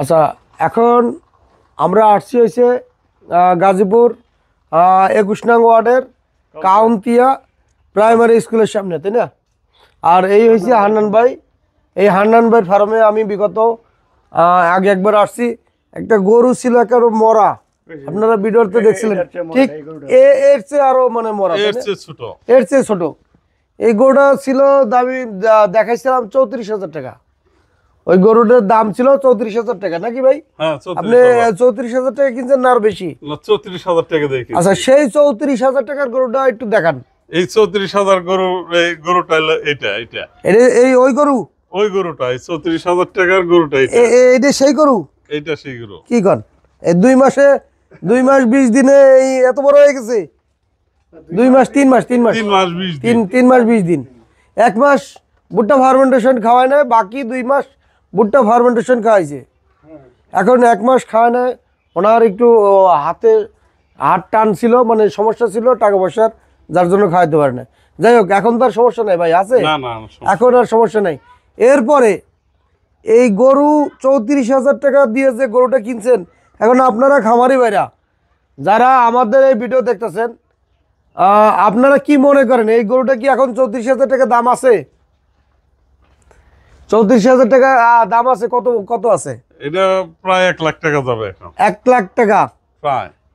আচ্ছা, এখন আমরা আসছি হয়েছে গাজীপুর 21 নং ওয়ার্ডের কাউন্তিয়া প্রাইমারি স্কুলের সামনে, তাই না? আর এই হয়েছে হান্নান ভাই। এই হান্নান ভাইয়ের ফার্মে আমি বিগত আগে একবার আসছি। একটা গরু ছিল একেবারে মরা, আপনারা ভিডিওতে দেখছিলেন। ঠিক এর চেয়ে আরো মানে মরা, এর চেয়ে ছোট। এই গরুটা ছিল দামি, দেখাইছিলাম 34,000 টাকা। ওই গরুটার দাম ছিল 34,000 টাকা, নাকি ভাই? আপনি 34,000 টাকা কিনছেন না আর বেশি? 34,000 টাকা দিয়ে। আচ্ছা, সেই 34,000 টাকার গরুটা একটু দেখান। এই 34,000 গরু, এই গরুটা এটা এই ওই গরু, ওই গরুটা, এই 34,000 টাকার গরুটা এটা সেই গরু। এইটা সেই গরু। কি কন? এই 2 মাস 20 দিনে এই এত বড় হয়ে গেছে? 2 মাস 3 মাস 3 মাস 3 মাস 20 দিন। 1 মাস ভুট্টা ফার্মেন্টেশন খাওয়ায় না, বাকি 2 মাস ভুট্টা ফার্মেন্টেশন খাওয়াইছে। এখন 1 মাস খাওয়ায় না। ওনার একটু হাত টান ছিল, মানে সমস্যা ছিল টাকা পয়সার, যার জন্য খাওয়াইতে পারে না। যাই হোক, এখন তার সমস্যা নাই ভাই, আছে? এখন আর সমস্যা নাই। এরপরে এই গরু 34,000 টাকা দিয়ে যে গরুটা কিনছেন, এখন আপনারা খামারি ভাইরা যারা আমাদের এই ভিডিও দেখতেছেন, আপনারা কি মনে করেন এই গরুটা কি এখন 34,000 টাকা দাম আছে? 34,000 টাকা দাম আছে? কত আছে? এটা প্রায় 1 লাখ টাকা যাবে এখন। 1 লাখ টাকা,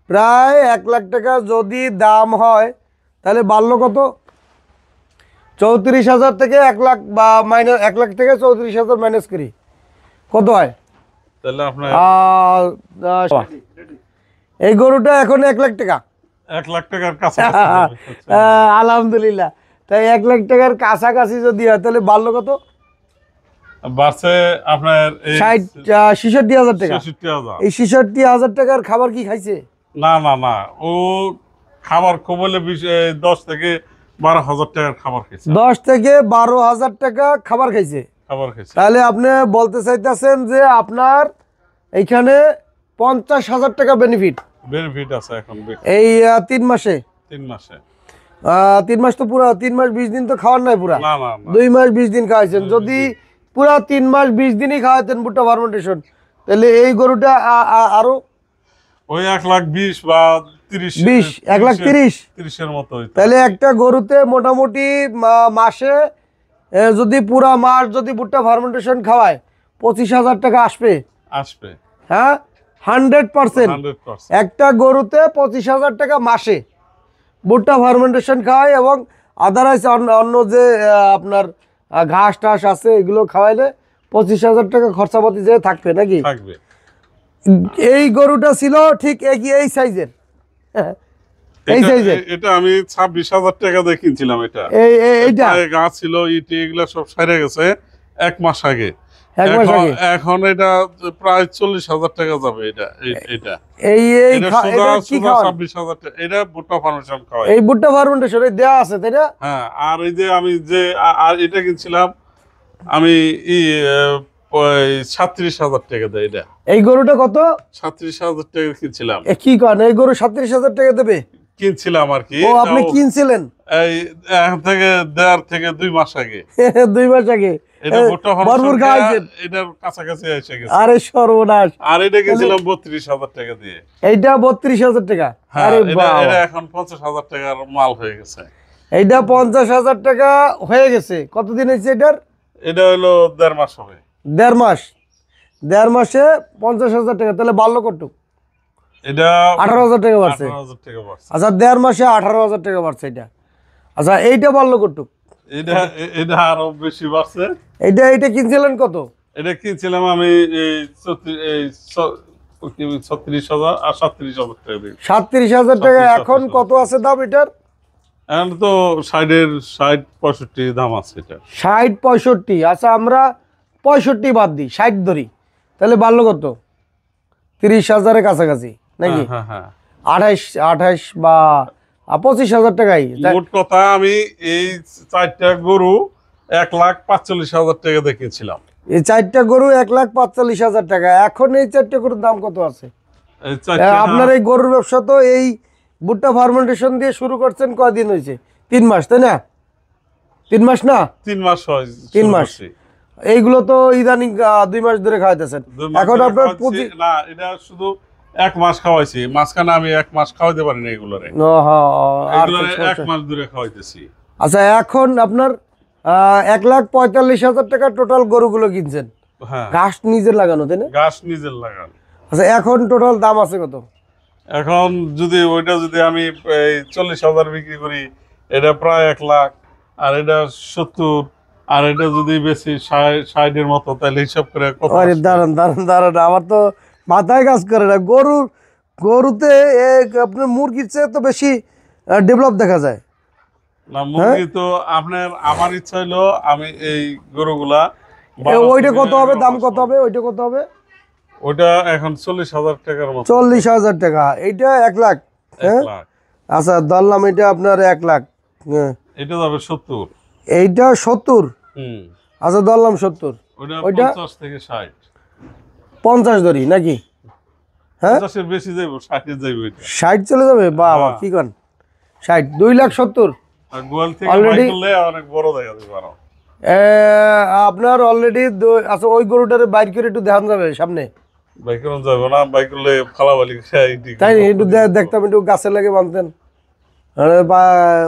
প্রায় 1 লাখ টাকা যদি দাম হয়, তাহলে বাড়লো কত? 34,000 থেকে 1 লাখ বা মাইনাস 1 লাখ থেকে 34,000 মাইনাস করি, কত হয়? তাহলে আপনার এই গরুটা এখন 1 লাখ টাকা। 1 লাখ টাকার কাছে। আলহামদুলিল্লাহ। তাই 1 লাখ টাকার কাছাকাছি যদি হয়, তাহলে বাড়লো কত? বাড়ছে আপনার 66,000 টাকা। এই 66,000 টাকার খাবার কি খাইছে? না, ও খাবার কবলে 10 থেকে 12,000 টাকার খাবার খাইছে। 10 থেকে 12,000 টাকা খাবার খাইছে। তাহলে আপনি বলতে চাইতেছেন যে আপনার এইখানে 50,000 টাকা বেনিফিট আছে এখন এই 3 মাসে। 3 মাস তো পুরা 3 মাস 20 দিন তো খাওয়ার নাই পুরা। 2 মাস 20 দিন খাওয়াইছেন। যদি পুরা 3 মাস 20 দিনই খাওয়াতেন ভুট্টা ফার্মেন্টেশন, তাহলে এই গরুটা আরো ওই 1,20,000 বা 30 1,30,000 এর মতো। তাহলে একটা গরুতে মোটামুটি মাসে যদি পুরা মাস যদি ভুট্টা ফার্মেন্টেশন খাওয়ায় 25,000 টাকা আসবে। হ্যাঁ, 100%। একটা গরুতে 25,000 টাকা মাসে ভুট্টা ফার্মেন্টেশন খাওয়ায়, এবং আদারওয়াইজ অন্য যে আপনার ঘাস টাস আছে এগুলো খাওয়াইলে 25,000 টাকা খরচাপাতি যে থাকবে, নাকি? এই গরুটা ছিল ঠিক এই সাইজের। এটা আমি 26,000 টাকা দিয়ে কিনছিলাম। এইটা গাছ ছিল, এগুলা সব সাইরে গেছে 1 মাস আগে। এখন এটা প্রায় 40,000 টাকা যাবে। এটা ভুট্টা ফার্মেন্টেশন খাওয়ায়। এই ভুট্টা ফার্মেন্টেশন দেয়া আছে, তাই না? হ্যাঁ। আর এই যে আমি আর এটা কিনছিলাম আমি 37,000 টাকা দেয়। এটা এই গরুটা কত? 37,000 টাকা কিনছিলাম। কি কারণ এই গরু 37,000 টাকা দেবে? কিনছিলাম আর কি। ও, আপনি কিনছিলেন এই এখন থেকে 2 মাস আগে। 2 মাস আগে এটা ভুট্টা ফার্মেন্টেশন, এটার কাছাকাছি এসে গেছে। আরে সর্বনাশ। আর এটা কিনছিলাম 32,000 টাকা দিয়ে। এইটা 32,000 টাকা। আরে বাবা, এটা এখন 50,000 টাকার মাল হয়ে গেছে। এইটা 50,000 টাকা হয়ে গেছে। কতদিন হয়েছে এটার? এটা হলো 1.5 মাস হবে। 1.5 মাস। 1.5 মাসে 50,000 টাকা, তাহলে বাড়লো কত? এটা 18,000 টাকা বাড়ছে। আচ্ছা, 1.5 মাসে 18,000 টাকা বাড়ছে এটা। আচ্ছা, এইটা বাড়লো কত? এটা আরো বেশি বাড়ছে। এটা কিনছিলেন কত? এটা কিনছিলাম আমি 36,000 আর 37,000 টাকা দিয়ে। 37,000 টাকা। এখন কত আছে দাম এটার? এখন তো 60-65 দাম আছে এটা। 60-65। আচ্ছা, আমরা 65 বাদ দিই, 60 ধরি, তাহলে বাড়লো কত? 30,000-এর কাছাকাছি, নাকি? 28 বা 25,000 টাকাই মোট কথা। আমি এই 4টা গরু 1,45,000 টাকা দেখেছিলাম। এই 4টা গরু 1,45,000 টাকা। এখন এই 4টা গরুর দাম কত আছে? আপনার এই গরুর ব্যবসা তো এই ভুট্টা ফার্মেন্টেশন দিয়ে শুরু করছেন কয়দিন হয়েছে? 3 মাস, তাই না? 3 মাস না? 3 মাস হয়। 3 মাস। এইগুলো তো ইদানিং 2 মাস ধরে খাওয়াইতেছেন। এখন আপনার না, এটা শুধু 1 মাস খাওয়াইছি, মাঝখানে আমি 1 মাস খাওয়াইতে পারি না এগুলোরে। এগুলোরে 1 মাস ধরে খাওয়াইতেছি। আচ্ছা, এখন আপনার 1,45,000 টাকা টোটাল গরুগুলো কিনছেন। হ্যাঁ, ঘাস নিজের লাগানো, তাই না? ঘাস নিজের লাগানো। আচ্ছা, এখন টোটাল দাম আছে কত? এখন যদি ওইটা যদি আমি 40,000 বিক্রি করি, এটা প্রায় 1 লাখ, আর এটা 70, আর এটা যদি বেশি 60-এর মতো, তাহলে হিসাব করে কত? আরে দাঁড়ান দাঁড়ান দাঁড়ান, আমার তো মাথায় কাজ করে না। গরুতে আপনার মুরগির চেয়ে তো বেশি ডেভেলপ দেখা যায় না। মুরগি তো আমার ইচ্ছা হলো আমি এই গরুগুলা ওইটা কত হবে, দাম কত হবে, ওইটা কত হবে? ওইটা এখন 40,000 টাকার মতো। 40,000 টাকা, এইটা 1 লাখ। হ্যাঁ, আচ্ছা ধরলাম এটা আপনার 1 লাখ। হ্যাঁ, এটা যাবে 70। এইটা 70। আচ্ছা ধরলাম 70। ওইটা 50 থেকে 60। 50 ধরি নাকি? হ্যাঁ, 50-এর বেশি যাইব, 60-এ যাইব। এটা 60 চলে যাবে? বাবা, কি কন? 60, 2,70,000। আর গোয়াল থেকে বাই করলে অনেক বড় দেখা যাবে আরো। আপনার অলরেডি। আচ্ছা, ওই গরুটারে বাইর করে একটু দেখান যাবে সামনে? বাই করুন যাবে না, বাই করলে ফালাবালি খাই। তাই একটু দেখতাম, একটু গাছের লাগে বাঁধতেন,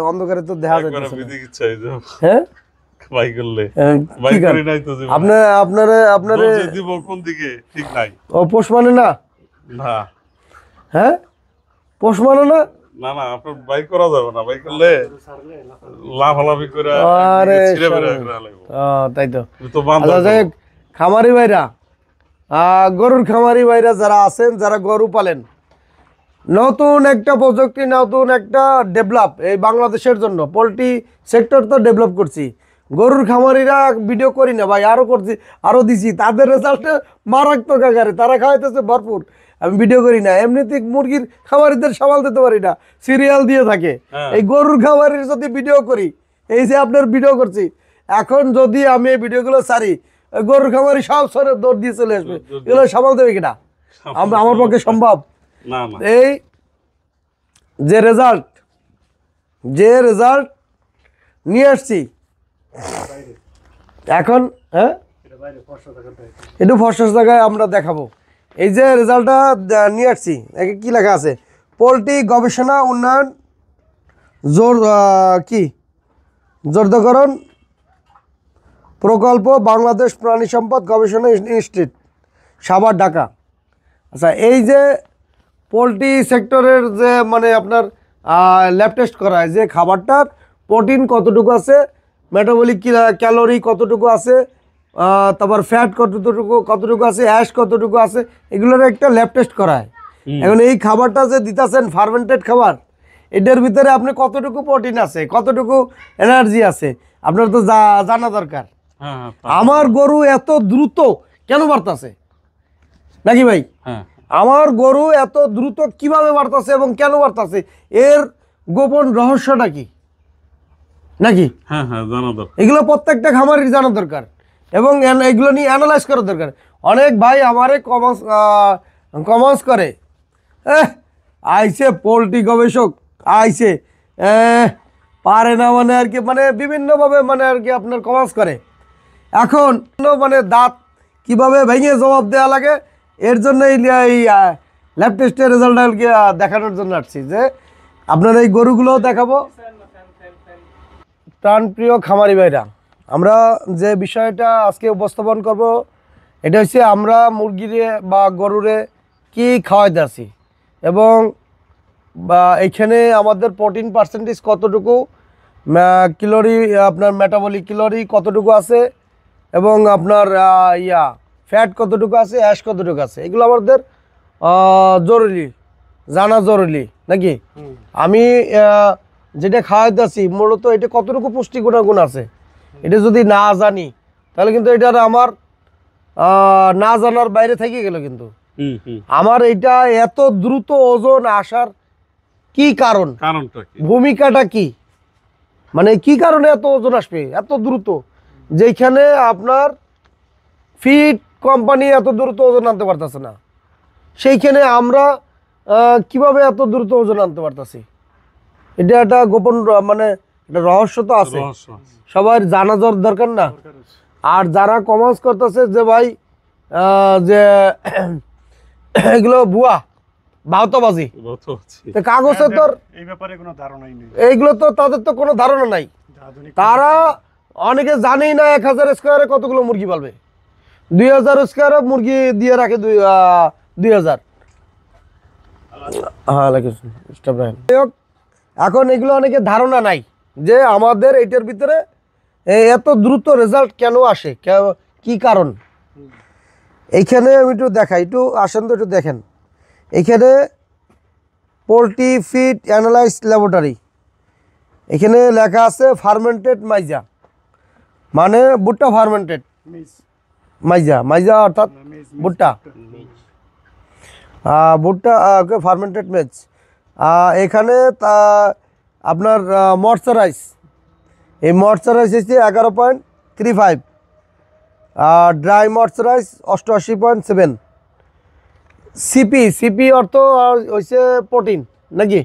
অন্ধকারে তো দেখা যায়। হ্যাঁ, বাই করলে বাই করি নাই তো জীবনে। আপনারে দিব কোন দিকে ঠিক নাই। ও পোষ মানে না? না। হ্যাঁ, পোষ মানে না? না না, আপনার বাই করা যাবে না, বাই করলে লাফালাফি করে ছিঁড়ে বের করে লাগবে। তাই তো। তো বান্ধব খামারি ভাইরা, গরুর খামারি ভাইরা যারা আছেন, যারা গরু পালেন, নতুন একটা প্রযুক্তি, নতুন একটা ডেভেলপ এই বাংলাদেশের জন্য। পোলট্রি সেক্টর তো ডেভেলপ করছি, গরুর খামারিরা ভিডিও করি না ভাই, আরো করছি, আরো দিছি, তাদের রেজাল্টে মারাত্মক আকারে, তারা খাওয়াইতেছে ভরপুর। আমি ভিডিও করি না, এমনিতে মুরগির খামারিদের সামাল দিতে পারি না, সিরিয়াল দিয়ে থাকে। এই গরুর খামারির যদি ভিডিও করি, এই যে আপনার ভিডিও করছি, এখন যদি আমি এই ভিডিওগুলো ছাড়ি, গরুর খামারি সব সরে দৌড় দিয়ে চলে আসবে। এগুলো সামাল দেবে কিনা? আমার পক্ষে সম্ভব না না। এই যে রেজাল্ট নিয়ে আসছি এখন, হ্যাঁ, একটু ফর্সা জায়গায় আমরা দেখাবো। এই যে রেজাল্টটা নিয়ে আসছি, কি লেখা আছে? পোলট্রি গবেষণা উন্নয়ন জোরদারকরণ প্রকল্প, বাংলাদেশ প্রাণী সম্পদ গবেষণা ইনস্টিটিউট, সাভার, ঢাকা। আচ্ছা, এই যে পোলট্রি সেক্টরের যে মানে আপনার ল্যাব টেস্ট করা হয়, যে খাবারটার প্রোটিন কতটুকু আছে, মেটাবলিক ক্যালোরি কতটুকু আছে, তারপর ফ্যাট কতটুকু আছে, অ্যাশ কতটুকু আছে, এগুলোর একটা ল্যাব টেস্ট করা হয়। এখন এই খাবারটা যে দিতেছেন ফার্মেন্টেড খাবার, এটার ভিতরে আপনি কতটুকু প্রোটিন আছে, কতটুকু এনার্জি আছে, আপনার তো জানা দরকার। আমার গরু এত দ্রুত কেন বাড়তেছে নাকি ভাই? আমার গরু এত দ্রুত কিভাবে বাড়তেছে এবং কেন বাড়তেছে, এর গোপন রহস্যটা কি নাকি? এগুলো প্রত্যেকটা খামারের জানা দরকার এবং এগুলো নিয়ে অ্যানালাইজ করা দরকার। অনেক ভাই আমারে কমেন্টস করে, আইছে পোলট্রি গবেষক আইছে, পারে না মানে আর কি, মানে বিভিন্নভাবে মানে আর কি আপনার কমেন্টস করে। এখন মানে দাঁত কিভাবে ভেঙে জবাব দেওয়া লাগে, এর জন্য এই ল্যাব টেস্টের রেজাল্ট আর কি দেখানোর জন্য আসছি, যে আপনার এই গরুগুলোও দেখাবো। প্রাণপ্রিয় খামারি ভাইরা, আমরা যে বিষয়টা আজকে উপস্থাপন করব, এটা হচ্ছে আমরা মুরগিরে বা গরুরে কি খাওয়াইতে আছি এবং বা এখানে আমাদের প্রোটিন পার্সেন্টেজ কতটুকু, ক্যালোরি আপনার মেটাবলিক ক্যালোরি কতটুকু আছে এবং আপনার ফ্যাট কতটুকু আছে, অ্যাশ কতটুকু আছে, এগুলো আমাদের জরুরি জানা জরুরি নাকি? আমি যেটা খাওয়াইতে আছি মূলত এটা কতটুকু পুষ্টি গুণাগুণ আছে, এটা যদি না জানি তাহলে কিন্তু এটা আমার না জানার বাইরে থেকে গেল। কিন্তু আমার এটা এত দ্রুত ওজন আসার কি কারণ, ভূমিকাটা কি, মানে কি কারণে এত ওজন আসবে এত দ্রুত, যেখানে আপনার ফিড কোম্পানি এত দ্রুত ওজন আনতে পারতেছে না, সেইখানে আমরা কিভাবে এত দ্রুত ওজন আনতে পারতেছি? এটা একটা গোপন মানে একটা রহস্য তো আছে, সবার জানা দরকার না? আর যারা কমার্স করতেছে যে ভাই যে এগুলো ভুয়া বাহতবাজি, তো কাগজে তোর এই ব্যাপারে কোনো ধারণাই নেই। এইগুলো তো তাদের তো কোনো ধারণা নাই। তারা অনেকে জানেই না 1000 স্কোয়ারে কতগুলো মুরগি পালবে, 2000 স্কোয়ারে মুরগি দিয়ে রাখে 2000। হ্যাঁ এখন এগুলো অনেকে ধারণা নাই যে আমাদের এটার ভিতরে এত দ্রুত রেজাল্ট কেন আসে, কি কারণ। এইখানে আমি একটু দেখাই, একটু আসেন তো একটু দেখেন। এখানে পোলট্রি ফিড অ্যানালাইজ ল্যাবরেটরি, এখানে লেখা আছে ফার্মেন্টেড মাইজা, মানে ভুট্টা ফার্মেন্টেড মাইজা, মাইজা অর্থাৎ ভুট্টা, ভুট্টা ফার্মেন্টেড মেজ। এখানে আপনার ময়শ্চারাইজ, এই ময়শ্চারাইজ হচ্ছে 11.35, আর ড্রাই ময়শ্চারাইজ 88.7। সিপি, সিপি অর্থ হচ্ছে প্রোটিন নাকি,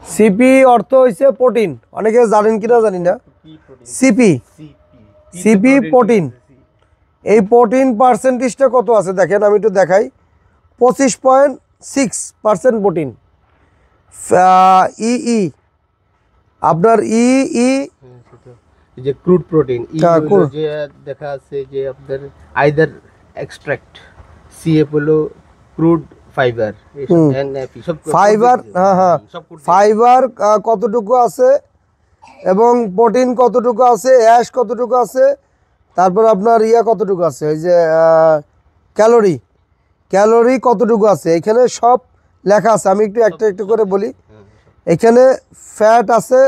সিপি অর্থ হচ্ছে প্রোটিন, অনেকে জানেন কিনা জানি না। সিপি, সিপি প্রোটিন, এই প্রোটিন পার্সেন্টেজটা কত আছে দেখেন, আমি একটু দেখাই। 25.6% প্রোটিন। ই আপনার যে ক্রুড প্রোটিন যে দেখা আছে যে আপনার আইদার এক্সট্রাক্ট, সিএফ হলো ক্রুড ফাইবার, ফাইবার, হ্যাঁ ফাইবার কতটুকু আছে এবং প্রোটিন কতটুকু আছে, অ্যাশ কতটুকু আছে, তারপর আপনার কতটুকু আছে, ওই যে ক্যালোরি, ক্যালোরি কতটুকু আছে, এখানে সব লেখা আছে। আমি একটু একটা একটু করে বলি। এখানে ফ্যাট আছে,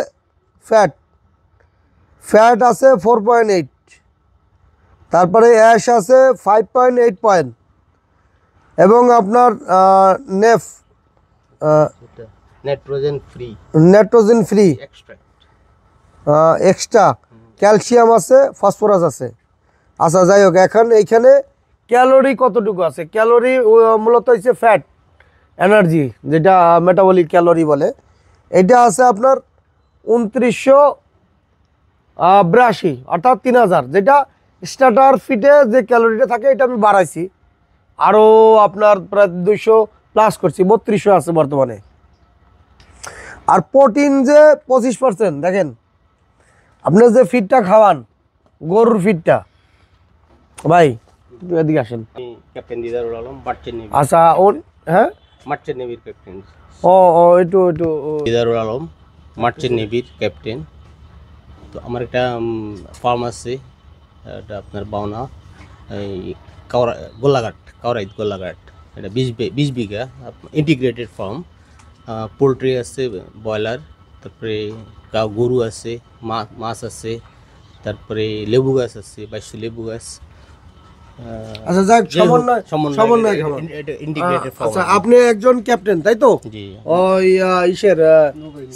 ফ্যাট আছে 4.8, তারপরে অ্যাশ আছে 5.8 পয়েন্ট, এবং আপনার নাইট্রোজেন ফ্রি এক্সট্রা ক্যালসিয়াম আছে, ফসফরাস আছে। আচ্ছা যাই হোক, এখন এইখানে ক্যালোরি কতটুকু আছে, ক্যালোরি মূলত হচ্ছে ফ্যাট এনার্জি, যেটা মেটাবলিক ক্যালোরি বলে, এটা আছে আপনার 2982, অর্থাৎ 3000, যেটা স্টার্টার ফিটে যে ক্যালোরিটা থাকে এটা আমি বাড়াইছি, আরও আপনার প্রায় 200 প্লাস করছি, 3200 আছে বর্তমানে। আর প্রোটিন যে 25%, দেখেন আপনি যে ফিডটা খাওয়ান গরুর ফিডটা, ভাই এদিকে আসেন। Captain Didarul Alam, merchant navy. আচ্ছা হ্যাঁ, মার্চেন্ট নেভির ক্যাপ্টেন। একটু দিদারুল আলম, মার্চেন্ট নেভির ক্যাপ্টেন। তো আমার একটা ফার্ম আছে, এটা আপনার বাউনা, এই গোল্লাঘাট, এটা 20 বিঘা ইন্টিগ্রেটেড ফার্ম। পোলট্রি আছে, ব্রয়লার, তারপরে গরু আছে, মাছ আছে, তারপরে লেবু গাছ আছে, 2200 লেবু গাছ। আচ্ছা যাক, সমন্বয় খামার। আচ্ছা আপনি একজন ক্যাপ্টেন তাই তো? জি। ওই ইসের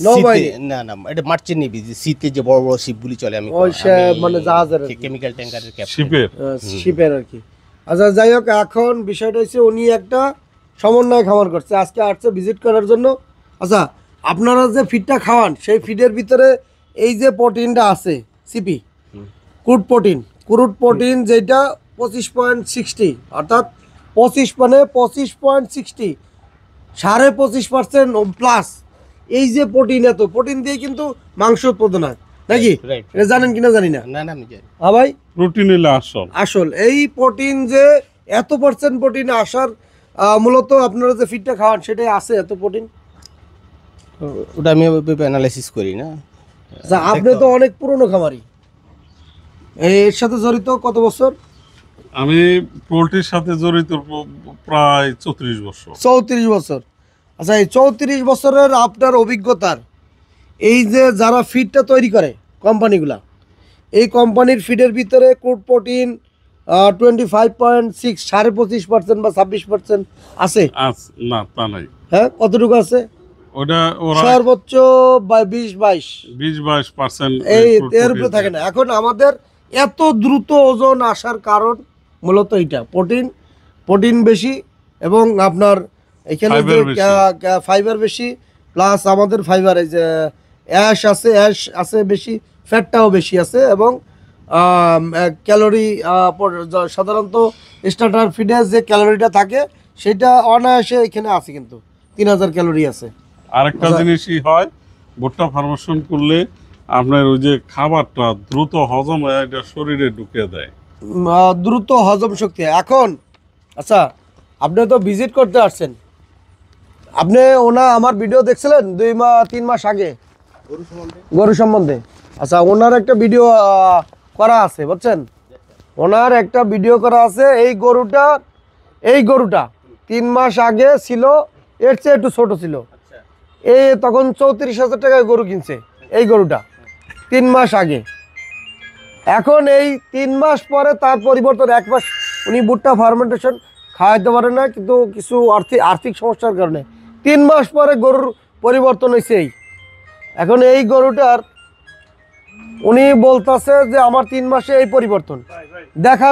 নৌবাহিনী? না এটা মার্চেন্ট নেভি, যে শীতে যে বড় বড় শিপগুলি চলে, আমি ওই মানে জাহাজের কেমিক্যাল ট্যাঙ্কারের ক্যাপ্টেন, শিপের আর কি। আচ্ছা যাই হোক, এখন বিষয়টা হচ্ছে উনি একটা সমন্বয় খামার করছে, আজকে আসছে ভিজিট করার জন্য। আচ্ছা আপনারা যে ফিডটা খাওয়ান, সেই ফিডের ভিতরে এই যে প্রোটিনটা আছে, সিপি ক্রুড প্রোটিন, যেটা 25.60, অর্থাৎ 25.60, 25.5% প্লাস। এই যে প্রোটিন, এত প্রোটিন দিয়ে কিন্তু মাংস উৎপাদন হয় নাকি, এটা জানেন কিনা জানি না। আমি জানি। হ্যাঁ ভাই, প্রোটিন হলো আসল। এই প্রোটিন যে এত % প্রোটিন আসার মূলত আপনারা যে ফিডটা খাওয়ান সেটাই আছে এত প্রোটিন। ওটা আমি অ্যানালাইসিস করি না। আচ্ছা আপনি তো অনেক পুরনো খামারি, এর সাথে জড়িত কত বছর? আমি পোলট্রির সাথে জড়িত প্রায় 34 বছর। 34 বছর। আচ্ছা এই 34 বছরের আপনার অভিজ্ঞতার, এই যে যারা ফিডটা তৈরি করে কোম্পানিগুলা, এই কোম্পানির ফিডের ভিতরে ক্রুড প্রোটিন 25.6, 25.5% বা 26% আছে না, তা নাই। হ্যাঁ, কতটুকু আছে? ওটা সর্বোচ্চ 20-22%, এই এর উপরে থাকে না। এখন আমাদের এত দ্রুত ওজন আসার কারণ মূলত এইটা, প্রোটিন বেশি, এবং আপনার এখানে ফাইবার বেশি, প্লাস আমাদের ফাইবার, এই যে অ্যাশ আছে বেশি, ফ্যাটটাও বেশি আছে, এবং ক্যালোরি সাধারণত স্টার্টার ফিডে যে ক্যালোরিটা থাকে সেটা অনায়াসে এখানে আছে, কিন্তু 3000 ক্যালোরি আছে। আরেকটা জিনিসই হয়, ভুট্টা ফার্মেশন করলে আপনার ওই যে খাবারটা দ্রুত হজম হয়ে এটা শরীরে ঢুকে দেয়। দ্রুত হজম শক্তি। এখন আচ্ছা, আপনি তো ভিজিট করতে আসছেন, আপনি আমার ভিডিও দেখছিলেন 3 মাস আগে গরু সম্বন্ধে। আচ্ছা, ওনার একটা ভিডিও করা আছে, বুঝছেন, ওনার একটা ভিডিও করা আছে। এই গরুটা 3 মাস আগে ছিল, এর চেয়ে একটু ছোট ছিল। এই তখন 34,000 টাকায় গরু কিনছে এই গরুটা 3 মাস আগে। এখন এই 3 মাস পরে তার পরিবর্তন, 1 মাস উনি ভুট্টা ফার্মেন্টেশন খাওয়াইতে পারে না, কিন্তু কিছু আর্থিক সমস্যার কারণে 3 মাস পরে গরুর পরিবর্তন হয়েছে। এখন এই গরুটার উনি বলতেছে যে আমার 3 মাসে এই পরিবর্তন দেখা